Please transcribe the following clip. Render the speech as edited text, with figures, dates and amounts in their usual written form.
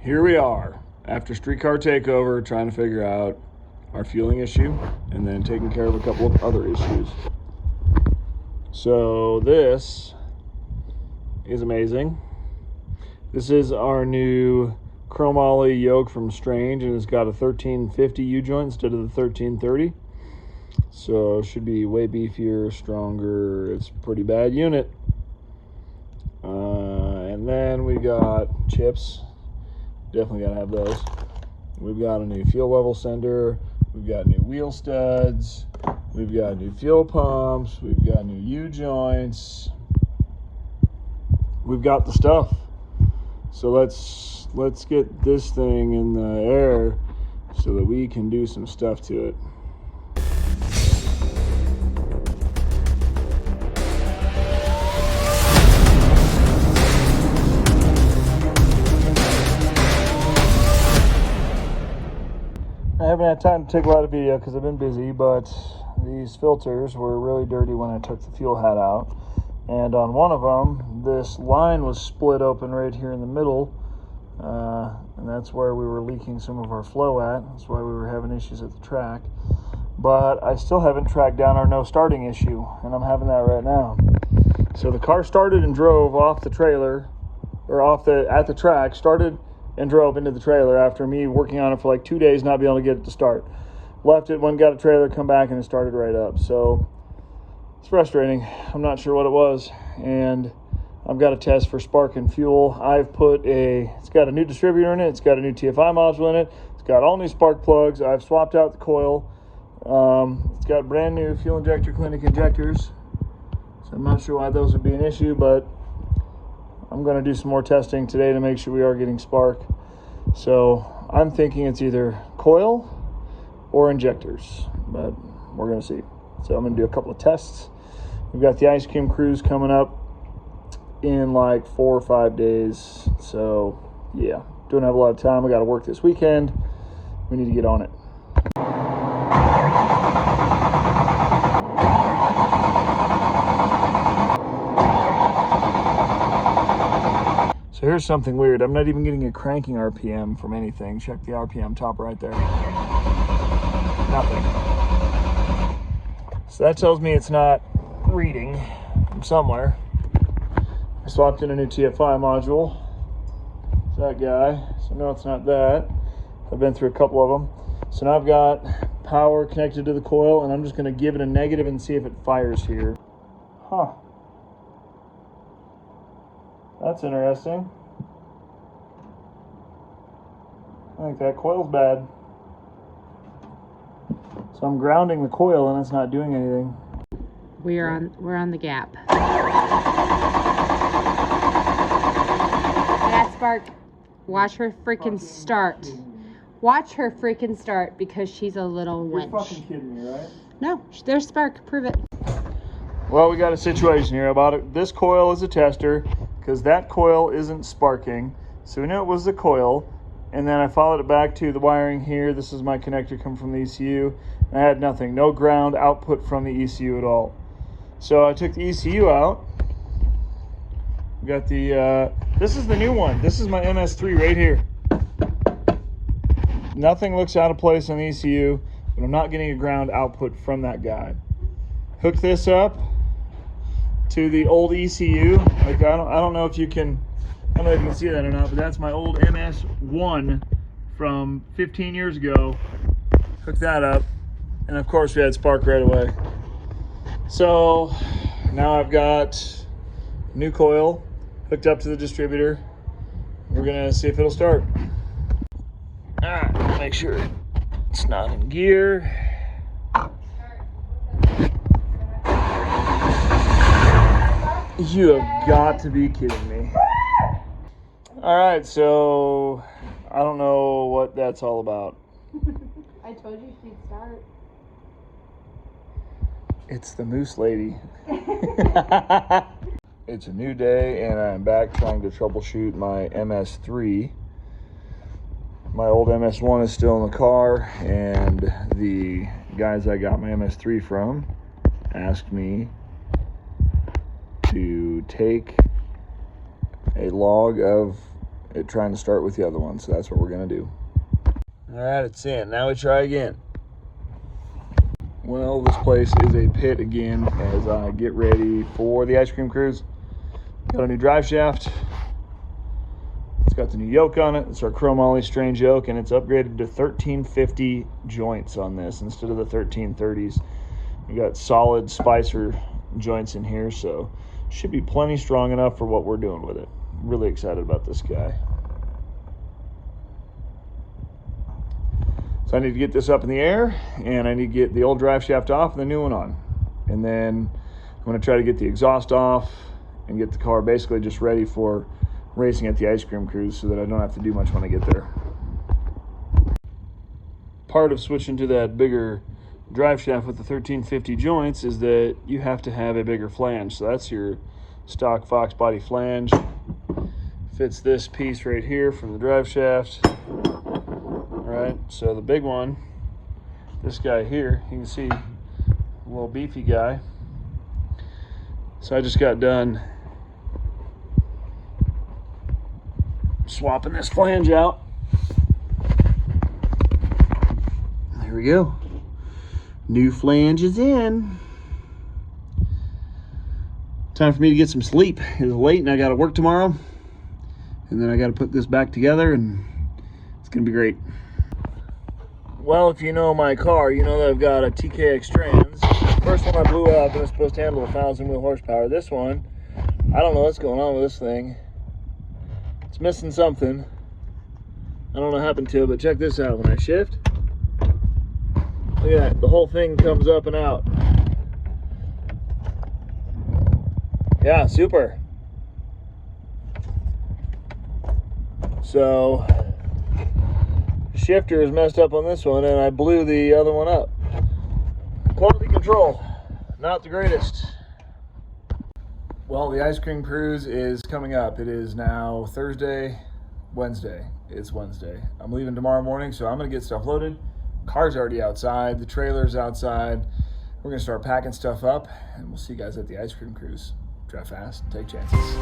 here we are after Street Car Takeover, trying to figure out our fueling issue and then taking care of a couple of other issues. So this is amazing. This is our new chromoly yoke from Strange, and it's got a 1350 U-joint instead of the 1330. So it should be way beefier, stronger. It's a pretty bad unit. And then we got chips. Definitely gotta have those. We've got a new fuel level sender. We've got new wheel studs. We've got new fuel pumps. We've got new U-joints. We've got the stuff. So let's get this thing in the air so that we can do some stuff to it. I haven't had time to take a lot of video because I've been busy, but these filters were really dirty when I took the fuel hat out. And on one of them, this line was split open right here in the middle, and that's where we were leaking some of our flow at. That's why we were having issues at the track. But I still haven't tracked down our no starting issue, and I'm having that right now. So the car started and drove off the trailer, or at the track, started and drove into the trailer after me working on it for like 2 days, not being able to get it to start. Left it, went and got a trailer, come back, and it started right up. So it's frustrating. I'm not sure what it was, and I've got a test for spark and fuel. It's got a new distributor in it. It's got a new TFI module in it. It's got all new spark plugs. I've swapped out the coil. It's got brand new fuel injector clinic injectors. So I'm not sure why those would be an issue, but I'm going to do some more testing today to make sure we are getting spark. So I'm thinking it's either coil or injectors, but we're going to see. So I'm going to do a couple of tests. We've got the ice cream cruise coming up in like 4 or 5 days. So yeah, don't have a lot of time. I got to work this weekend. We need to get on it. So here's something weird. I'm not even getting a cranking RPM from anything. Check the RPM top right there. Nothing. So that tells me it's not reading from somewhere. I swapped in a new TFI module. It's that guy. So no, it's not that. I've been through a couple of them. So now I've got power connected to the coil, and I'm just going to give it a negative and see if it fires here. Huh. That's interesting. I think that coil's bad. So I'm grounding the coil and it's not doing anything. We're on the gap. Yeah, Spark. Watch her freaking start. Watch her freaking start because she's a little wench. You're fucking kidding me, right? No, there's Spark. Prove it. Well, we got a situation here about it. This coil is a tester because that coil isn't sparking. So we knew it was the coil. And then I followed it back to the wiring here. This is my connector coming from the ECU. And I had nothing, no ground output from the ECU at all. So I took the ECU out. We got the, this is the new one. This is my MS3 right here. Nothing looks out of place on the ECU, but I'm not getting a ground output from that guy. Hooked this up to the old ECU. Like I don't know if you can see that or not, but that's my old MS1 from 15 years ago. Hooked that up, and of course we had spark right away. So now I've got a new coil hooked up to the distributor. We're gonna see if it'll start. All right, make sure it's not in gear. You have got to be kidding me. All right, so I don't know what that's all about. I told you she'd start. It's the moose lady. It's a new day, and I'm back trying to troubleshoot my MS3. My old MS1 is still in the car, and the guys I got my MS3 from asked me to take a log of it trying to start with the other one. So that's what we're gonna do. All right, it's in. Now we try again. Well, this place is a pit again as I get ready for the ice cream cruise. Got a new drive shaft. It's got the new yoke on it. It's our chromoly strange yoke, and it's upgraded to 1350 joints on this instead of the 1330s. We got solid Spicer joints in here, so should be plenty strong enough for what we're doing with it. Really excited about this guy. So I need to get this up in the air, and I need to get the old drive shaft off and the new one on. And then I'm going to try to get the exhaust off and get the car basically just ready for racing at the ice cream cruise so that I don't have to do much when I get there. Part of switching to that bigger drive shaft with the 1350 joints is that you have to have a bigger flange. So that's your stock foxbody flange. Fits this piece right here from the drive shaft. Right, so the big one, this guy here, you can see a little beefy guy. So I just got done swapping this flange out. There we go. New flange is in. Time for me to get some sleep. It's late and I got to work tomorrow. And then I got to put this back together and it's going to be great. Well, if you know my car, you know that I've got a TKX Trans. First one I blew up and it's supposed to handle 1,000 wheel horsepower. This one, I don't know what's going on with this thing. It's missing something. I don't know what happened to it, but check this out. When I shift, look at that. The whole thing comes up and out. Yeah, super. So shifter is messed up on this one and I blew the other one up. Quality control, not the greatest. Well, the ice cream cruise is coming up. It is now Wednesday. It's Wednesday. I'm leaving tomorrow morning, so I'm gonna get stuff loaded. Car's already outside, the trailer's outside. We're gonna start packing stuff up and we'll see you guys at the ice cream cruise. Drive fast, take chances.